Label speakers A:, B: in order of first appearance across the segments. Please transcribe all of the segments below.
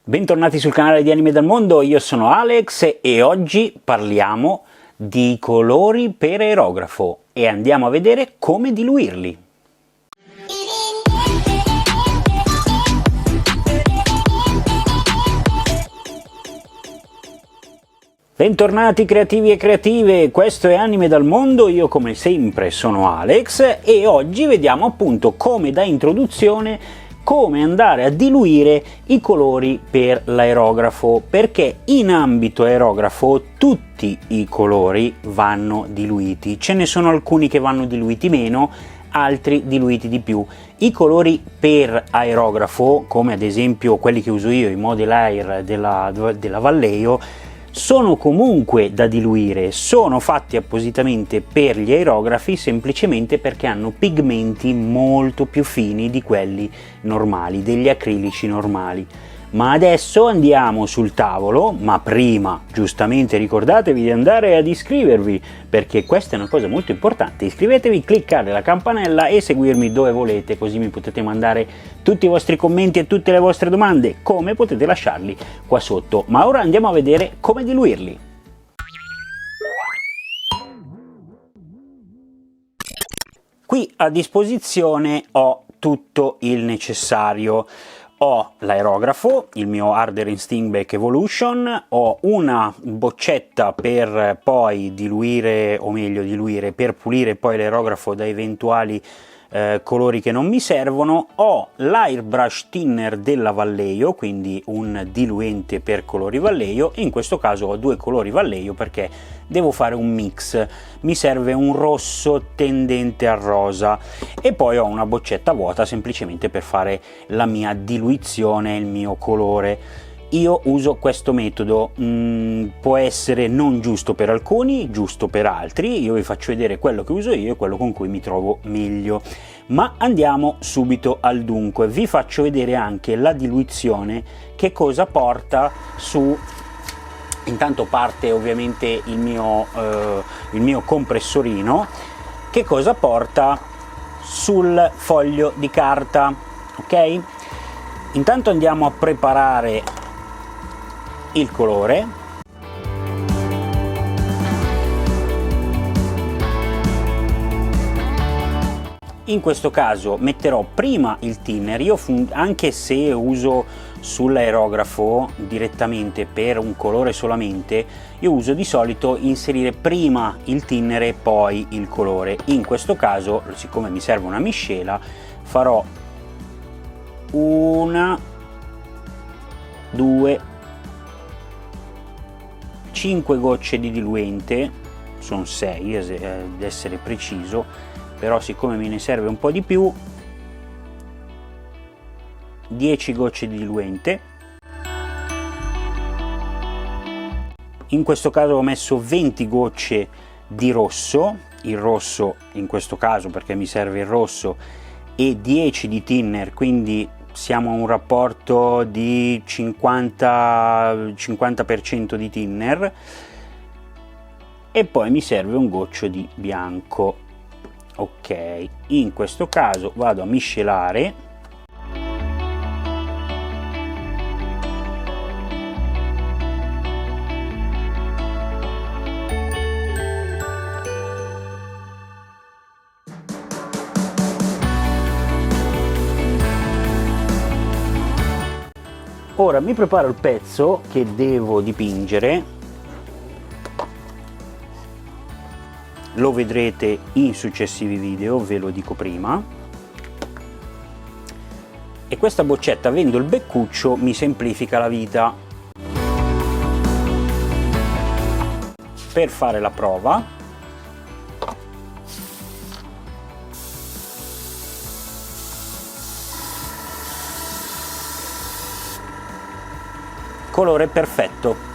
A: Bentornati sul canale di Anime dal Mondo, io sono Alex e oggi parliamo di colori per aerografo e andiamo a vedere come diluirli. Bentornati creativi e creative, questo è Anime dal Mondo, io come sempre sono Alex e oggi vediamo appunto come da introduzione come andare a diluire i colori per l'aerografo, perché in ambito aerografo tutti i colori vanno diluiti, ce ne sono alcuni che vanno diluiti meno, altri diluiti di più. I colori per aerografo, come ad esempio quelli che uso io, i Model Air della Vallejo, sono comunque da diluire, sono fatti appositamente per gli aerografi semplicemente perché hanno pigmenti molto più fini di quelli normali, degli acrilici normali. Ma adesso andiamo sul tavolo, ma prima giustamente ricordatevi di andare ad iscrivervi, perché questa è una cosa molto importante. Iscrivetevi, cliccate la campanella e seguirmi dove volete, così mi potete mandare tutti i vostri commenti e tutte le vostre domande, come potete lasciarli qua sotto. Ma ora andiamo a vedere come diluirli. Qui a disposizione ho tutto il necessario. Ho l'aerografo, il mio Harder Instinct Evolution, ho una boccetta per poi diluire, o meglio diluire, per pulire poi l'aerografo da eventuali colori che non mi servono, ho l'Airbrush Thinner della Vallejo, quindi un diluente per colori Vallejo, e in questo caso ho due colori Vallejo perché devo fare un mix, mi serve un rosso tendente al rosa e poi ho una boccetta vuota semplicemente per fare la mia diluizione, il mio colore. Io uso questo metodo, può essere non giusto per alcuni, giusto per altri, io vi faccio vedere quello che uso io e quello con cui mi trovo meglio. Ma andiamo subito al dunque, vi faccio vedere anche la diluizione, che cosa porta su. Intanto parte ovviamente il mio compressorino, che cosa porta sul foglio di carta, ok? Intanto andiamo a preparare il colore. In questo caso metterò prima il thinner, io anche se uso sull'aerografo direttamente per un colore solamente, io uso di solito inserire prima il thinner e poi il colore. In questo caso, siccome mi serve una miscela, farò 1, 2, 5 gocce di diluente, sono 6 ad essere preciso, però siccome me ne serve un po' di più, 10 gocce di diluente. In questo caso ho messo 20 gocce di rosso, il rosso in questo caso perché mi serve il rosso, e 10 di thinner, quindi siamo a un rapporto di 50% di thinner, e poi mi serve un goccio di bianco. Ok, in questo caso vado a miscelare. Ora mi preparo il pezzo che devo dipingere, lo vedrete in successivi video, ve lo dico prima, e questa boccetta, avendo il beccuccio, mi semplifica la vita. Per fare la prova colore perfetto.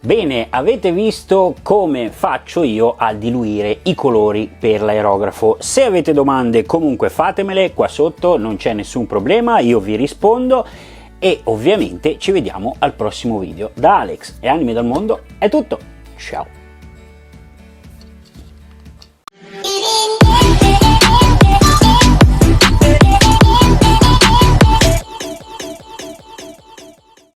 A: Bene, avete visto come faccio io a diluire i colori per l'aerografo. Se avete domande comunque fatemele qua sotto, non c'è nessun problema, io vi rispondo e ovviamente ci vediamo al prossimo video. Da Alex e Anime dal Mondo è tutto, ciao!